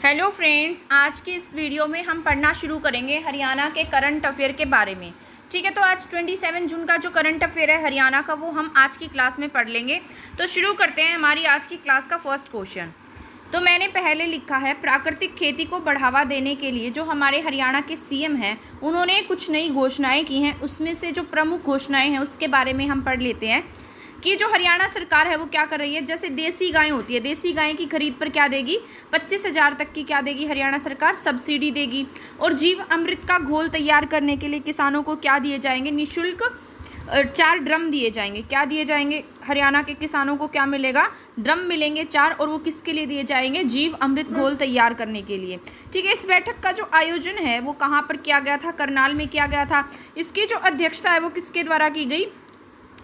Hello friends, आज की इस वीडियो में हम पढ़ना शुरू करेंगे हरियाणा के करंट अफेयर के बारे में। ठीक है, तो आज 27 जून का जो करंट अफेयर है हरियाणा का, वो हम आज की क्लास में पढ़ लेंगे। तो शुरू करते हैं हमारी आज की क्लास का फर्स्ट क्वेश्चन। तो मैंने पहले लिखा है, प्राकृतिक खेती को बढ़ावा देने के लिए जो हमारे हरियाणा के सीएम हैं उन्होंने कुछ नई घोषणाएँ की हैं। उसमें से जो प्रमुख घोषणाएँ हैं उसके बारे में हम पढ़ लेते हैं कि जो हरियाणा सरकार है वो क्या कर रही है। जैसे देसी गाय होती है, देसी गाय की खरीद पर क्या देगी, 25,000 तक की क्या देगी हरियाणा सरकार, सब्सिडी देगी। और जीव अमृत का घोल तैयार करने के लिए किसानों को क्या दिए जाएंगे, निःशुल्क 4 ड्रम दिए जाएंगे। क्या दिए जाएंगे, हरियाणा के किसानों को क्या मिलेगा, ड्रम मिलेंगे 4। और वो किसके लिए दिए जाएंगे, जीव अमृत घोल तैयार करने के लिए। ठीक है, इस बैठक का जो आयोजन है वो कहाँ पर किया गया था, करनाल में किया गया था। इसकी जो अध्यक्षता है वो किसके द्वारा की गई,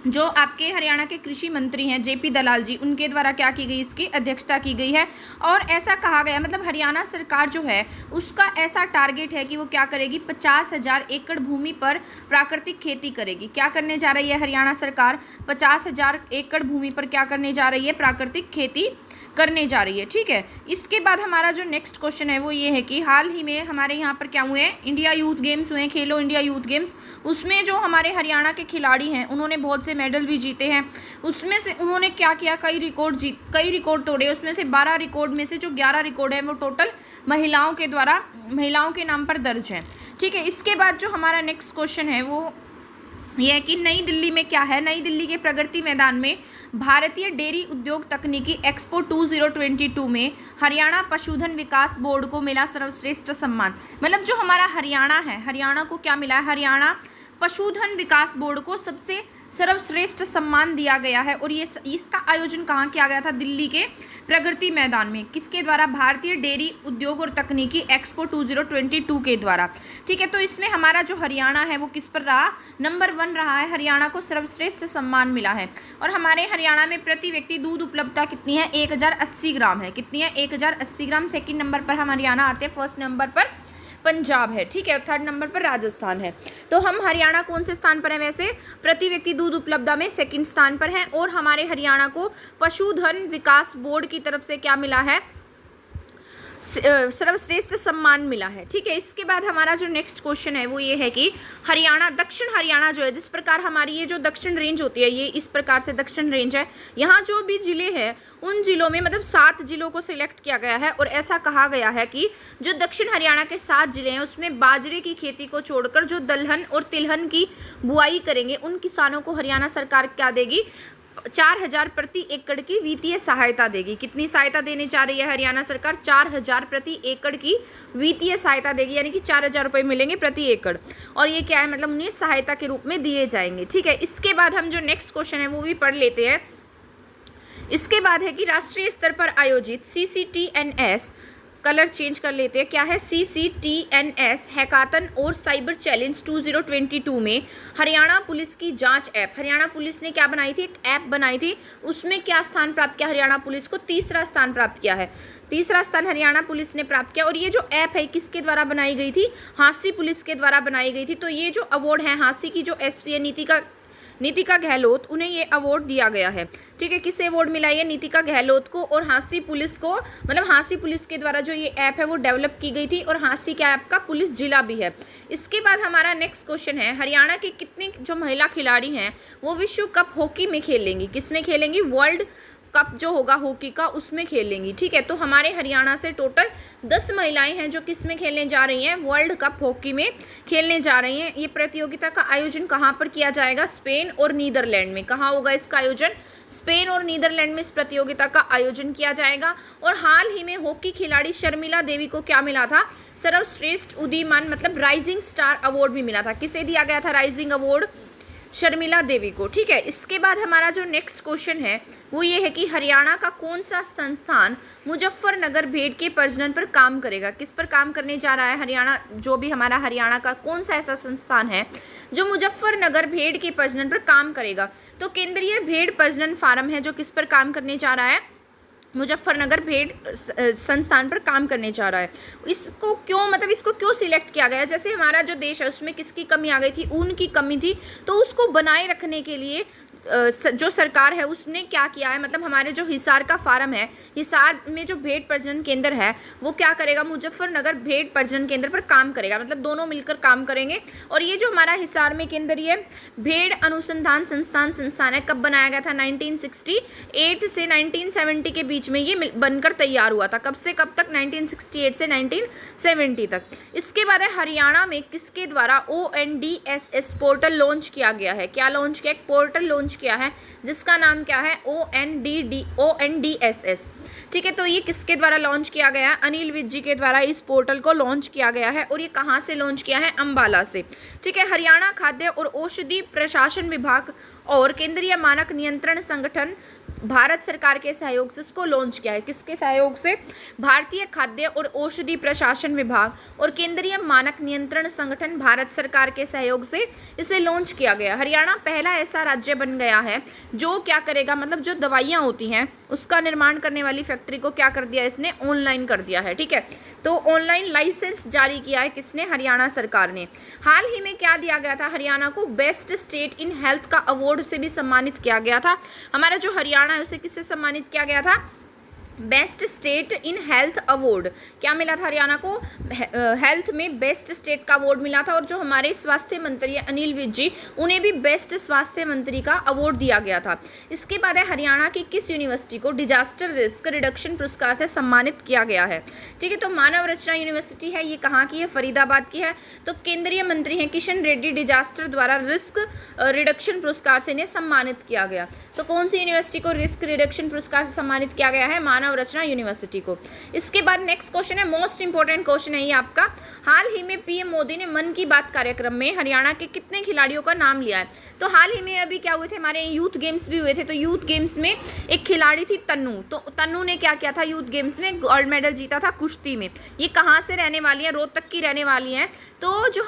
जो आपके हरियाणा के कृषि मंत्री हैं जेपी दलाल जी, उनके द्वारा क्या की गई, इसकी अध्यक्षता की गई है। और ऐसा कहा गया, मतलब हरियाणा सरकार जो है उसका ऐसा टारगेट है कि वो क्या करेगी, 50,000 एकड़ भूमि पर प्राकृतिक खेती करेगी। क्या करने जा रही है हरियाणा सरकार, 50,000 एकड़ भूमि पर क्या करने जा रही है, प्राकृतिक खेती करने जा रही है। ठीक है, इसके बाद हमारा जो नेक्स्ट क्वेश्चन है वो ये है कि हाल ही में हमारे यहाँ पर क्या हुए हैं, इंडिया यूथ गेम्स हुए हैं, खेलो इंडिया यूथ गेम्स। उसमें जो हमारे हरियाणा के खिलाड़ी हैं उन्होंने बहुत से मेडल भी जीते हैं। उसमें से उन्होंने क्या किया, कई रिकॉर्ड तोड़े। उसमें से 12 रिकॉर्ड में से जो 11 रिकॉर्ड है वो टोटल महिलाओं के नाम पर दर्ज है। ठीक है, इसके बाद जो हमारा नेक्स्ट क्वेश्चन है वो यह है कि नई दिल्ली में क्या है, नई दिल्ली के प्रगति मैदान में भारतीय डेयरी उद्योग तकनीकी एक्सपो 2022 में हरियाणा पशुधन विकास बोर्ड को मिला सर्वश्रेष्ठ सम्मान। मतलब जो हमारा हरियाणा है, हरियाणा को क्या मिला है, हरियाणा पशुधन विकास बोर्ड को सबसे सर्वश्रेष्ठ सम्मान दिया गया है। और ये इसका आयोजन कहाँ किया गया था, दिल्ली के प्रगति मैदान में। किसके द्वारा, भारतीय डेयरी उद्योग और तकनीकी एक्सपो 2022 के द्वारा। ठीक है, तो इसमें हमारा जो हरियाणा है वो किस पर रहा, नंबर 1 रहा है। हरियाणा को सर्वश्रेष्ठ सम्मान मिला है। और हमारे हरियाणा में प्रति व्यक्ति दूध उपलब्धता कितनी है, 1080 ग्राम है। कितनी है, 1080 ग्राम। सेकेंड नंबर पर हम हरियाणा आते हैं, फर्स्ट नंबर पर पंजाब है। ठीक है, थर्ड नंबर पर राजस्थान है। तो हम हरियाणा कौन से स्थान पर है, वैसे प्रति व्यक्ति दूध उपलब्धता में सेकंड स्थान पर है। और हमारे हरियाणा को पशुधन विकास बोर्ड की तरफ से क्या मिला है, सर्वश्रेष्ठ सम्मान मिला है। ठीक है, इसके बाद हमारा जो नेक्स्ट क्वेश्चन है वो ये है कि हरियाणा, दक्षिण हरियाणा जो है, जिस प्रकार हमारी ये जो दक्षिण रेंज होती है, ये इस प्रकार से दक्षिण रेंज है। यहाँ जो भी जिले हैं उन जिलों में, मतलब 7 जिलों को सिलेक्ट किया गया है। और ऐसा कहा गया है कि जो दक्षिण हरियाणा के 7 जिले हैं उसमें बाजरे की खेती को छोड़कर जो दलहन और तिलहन की बुआई करेंगे उन किसानों को हरियाणा सरकार क्या देगी, 4,000 प्रति एकड़ की वित्तीय सहायता देगी। कितनी सहायता देने जा रही है हरियाणा सरकार, 4,000 प्रति एकड़ की वित्तीय सहायता देगी, यानी कि 4,000 रुपये मिलेंगे प्रति एकड़। और ये क्या है, मतलब उन्हें सहायता के रूप में दिए जाएंगे। ठीक है, इसके बाद हम जो नेक्स्ट क्वेश्चन है वो भी पढ़ लेते हैं। इसके बाद है कि राष्ट्रीय स्तर पर आयोजित CCTNS, कलर चेंज कर लेते हैं, क्या है, CCTNS हैकाथन और साइबर चैलेंज 2022 में हरियाणा पुलिस की जांच ऐप, हरियाणा पुलिस ने क्या बनाई थी, एक ऐप बनाई थी। उसमें क्या स्थान प्राप्त किया हरियाणा पुलिस को, तीसरा स्थान प्राप्त किया है। तीसरा स्थान हरियाणा पुलिस ने प्राप्त किया। और ये जो ऐप है किसके द्वारा बनाई गई थी, हाँसी पुलिस के द्वारा बनाई गई थी। तो ये जो अवार्ड है, हाँसी की जो SP है नीतिका गहलोत, उन्हें ये अवार्ड दिया गया है। ठीक है, किसे अवार्ड मिला, ये नीतिका गहलोत को और हाँसी पुलिस को। मतलब हाँसी पुलिस के द्वारा जो ये ऐप है वो डेवलप की गई थी और हाँसी के ऐप का पुलिस जिला भी है। इसके बाद हमारा नेक्स्ट क्वेश्चन है, हरियाणा की कितनी जो महिला खिलाड़ी हैं वो विश्व कप हॉकी में खेलेंगी, किसमें खेलेंगी, वर्ल्ड कप जो होगा हॉकी का उसमें खेलेंगी। ठीक है, तो हमारे हरियाणा से टोटल 10 महिलाएं हैं जो किस में खेलने जा रही हैं, वर्ल्ड कप हॉकी में खेलने जा रही हैं। ये प्रतियोगिता का आयोजन कहाँ पर किया जाएगा, स्पेन और नीदरलैंड में। कहाँ होगा इसका आयोजन, स्पेन और नीदरलैंड में इस प्रतियोगिता का आयोजन किया जाएगा। और हाल ही में हॉकी खिलाड़ी शर्मिला देवी को क्या मिला था, सर्वश्रेष्ठ उदीयमान मतलब राइजिंग स्टार अवार्ड भी मिला था। किसे दिया गया था राइजिंग अवार्ड, शर्मिला देवी को। ठीक है, इसके बाद हमारा जो नेक्स्ट क्वेश्चन है वो ये है कि हरियाणा का कौन सा संस्थान मुजफ्फरनगर भेड़ के प्रजनन पर काम करेगा, किस पर काम करने जा रहा है हरियाणा, जो भी हमारा हरियाणा का कौन सा ऐसा संस्थान है जो मुजफ्फरनगर भेड़ के प्रजनन पर काम करेगा। तो केंद्रीय भेड़ प्रजनन फार्म है जो किस पर काम करने जा रहा है, मुजफ्फरनगर भेड़ संस्थान पर काम करने जा रहा है। इसको क्यों सिलेक्ट किया गया, जैसे हमारा जो देश है उसमें किसकी कमी आ गई थी, ऊन की कमी थी। तो उसको बनाए रखने के लिए जो सरकार है उसने क्या किया है, मतलब हमारे जो हिसार का फार्म है, हिसार में जो भेड़ प्रजनन केंद्र है वो क्या करेगा, मुजफ्फरनगर भेड़ प्रजनन केंद्र पर काम करेगा, मतलब दोनों मिलकर काम करेंगे। और ये जो हमारा हिसार में केंद्र, ये भेड़ अनुसंधान संस्थान है, कब बनाया गया था, 1968 से 1970 के बीच में ये बनकर तैयार हुआ था। कब से कब तक, 1968 से 1970 तक। इसके बाद है हरियाणा में किसके द्वारा ONDSS पोर्टल लॉन्च किया गया है, क्या लॉन्च किया, एक पोर्टल लॉन्च किया है जिसका नाम क्या है, ONDSS। ठीक है, तो ये किसके द्वारा लॉन्च किया गया है, अनिल विज जी के द्वारा इस पोर्टल को लॉन्च किया गया है। और ये कहाँ से लॉन्च किया है, अंबाला से। ठीक है, हरियाणा खाद्य और औषधि प्रशासन विभाग और केंद्रीय मानक नियंत्रण संगठन भारत सरकार के सहयोग से इसको लॉन्च किया है। किसके सहयोग से, भारतीय खाद्य और औषधि प्रशासन विभाग और केंद्रीय मानक नियंत्रण संगठन भारत सरकार के सहयोग से इसे लॉन्च किया गया। हरियाणा पहला ऐसा राज्य बन गया है जो क्या करेगा, मतलब जो दवाइयाँ होती हैं उसका निर्माण करने वाली फैक्ट्री को क्या कर दिया, इसने ऑनलाइन कर दिया है। ठीक है, तो ऑनलाइन लाइसेंस जारी किया है किसने, हरियाणा सरकार ने। हाल ही में क्या दिया गया था, हरियाणा को बेस्ट स्टेट इन हेल्थ का अवार्ड से भी सम्मानित किया गया था। हमारा जो हरियाणा है उसे किससे सम्मानित किया गया था, best state in health award. क्या मिला था हरियाणा को, हेल्थ में बेस्ट स्टेट का अवार्ड मिला था। और जो हमारे स्वास्थ्य मंत्री है अनिल विज जी, उन्हें भी बेस्ट स्वास्थ्य मंत्री का अवार्ड दिया गया था। इसके बाद है हरियाणा की किस यूनिवर्सिटी को डिजास्टर रिस्क रिडक्शन पुरस्कार से सम्मानित किया गया है। ठीक है, तो मानव रचना यूनिवर्सिटी है, ये कहाँ की है, फरीदाबाद की है। तो केंद्रीय मंत्री हैं किशन रेड्डी, डिजास्टर द्वारा रिस्क रिडक्शन पुरस्कार से इन्हें सम्मानित किया गया। तो कौन सी यूनिवर्सिटी को रिस्क रिडक्शन पुरस्कार से सम्मानित किया गया है, मानव रचना यूनिवर्सिटी को। इसके बाद नेक्स्ट क्वेश्चन है, मोस्ट इंपोर्टेंट क्वेश्चन है ये आपका। हाल ही में पीएम मोदी ने मन की बात कार्यक्रम में हरियाणा के कितने खिलाड़ियों का नाम लिया है। तो हाल ही में अभी क्या हुए थे, हमारे यूथ गेम्स भी हुए थे। तो यूथ गेम्स में एक खिलाड़ी थी तन्नू, तो तन्नू ने क्या किया था, यूथ गेम्स में गोल्ड मेडल जीता था कुश्ती में। ये कहाँ से रहने वाली है, रोहतक की रहने वाली है। तो जो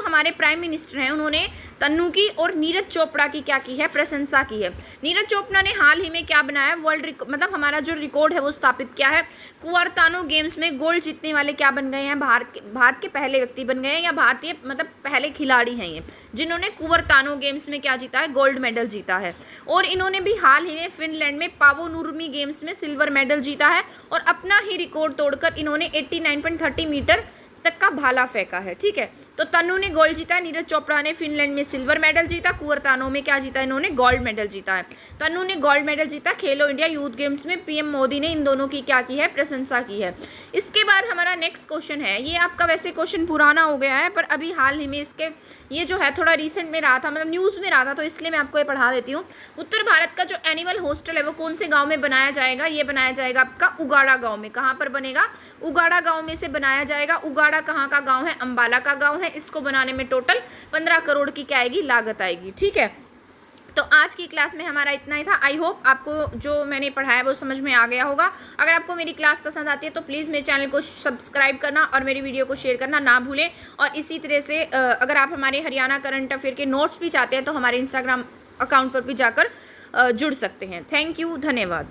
हमारे प्राइम मिनिस्टर हैं उन्होंने तन्नू की और नीरज चोपड़ा की क्या की है, प्रशंसा की है। नीरज चोपड़ा ने हाल ही में क्या बनाया, मतलब हमारा जो रिकॉर्ड है वो स्थापित किया है। कुआर्तानो गेम्स में गोल्ड जीतने वाले क्या बन गए हैं, भारत के पहले व्यक्ति बन गए हैं, या भारतीय मतलब पहले खिलाड़ी हैं ये, जिन्होंने कुआर्तानो गेम्स में क्या जीता है, गोल्ड मेडल जीता है। और इन्होंने भी हाल ही में फिनलैंड में पावो नुर्मी गेम्स में सिल्वर मेडल जीता है। और अपना ही रिकॉर्ड तोड़कर इन्होंने 89.30 मीटर तक का भाला फेंका है। ठीक है, तो तन्नू ने गोल्ड जीता, नीरज चोपड़ा ने फिनलैंड में सिल्वर मेडल जीता, कुआर्तानो में क्या जीता, इन्होंने गोल्ड मेडल जीता है। तन्नू ने गोल्ड मेडल जीता खेलो इंडिया यूथ गेम्स में। पीएम मोदी ने इन दोनों की क्या की है, प्रशंसा की है। इसके बाद हमारा नेक्स्ट क्वेश्चन है, ये आपका वैसे क्वेश्चन पुराना हो गया है पर अभी हाल ही में इसके ये जो है थोड़ा रिसेंट में रहा था, मतलब न्यूज़ में रहा था, तो इसलिए मैं आपको ये पढ़ा देती हूँ। उत्तर भारत का जो एनिमल हॉस्टल है वो कौन से गाँव में बनाया जाएगा, ये बनाया जाएगा आपका उगाड़ा गाँव में। कहाँ पर बनेगा, उगाड़ा गाँव में से बनाया जाएगा। उगाड़ा कहाँ का गाँव है, अंबाला का गाँव है। इसको बनाने में टोटल 15 करोड़ की क्या आएगी, लागत आएगी। ठीक है, तो आज की क्लास में हमारा इतना ही था। आई होप आपको जो मैंने पढ़ाया वो समझ में आ गया होगा। अगर आपको मेरी क्लास पसंद आती है तो प्लीज़ मेरे चैनल को सब्सक्राइब करना और मेरी वीडियो को शेयर करना ना भूलें। और इसी तरह से अगर आप हमारे हरियाणा करंट अफेयर के नोट्स भी चाहते हैं तो हमारे इंस्टाग्राम अकाउंट पर भी जाकर जुड़ सकते हैं। थैंक यू, धन्यवाद।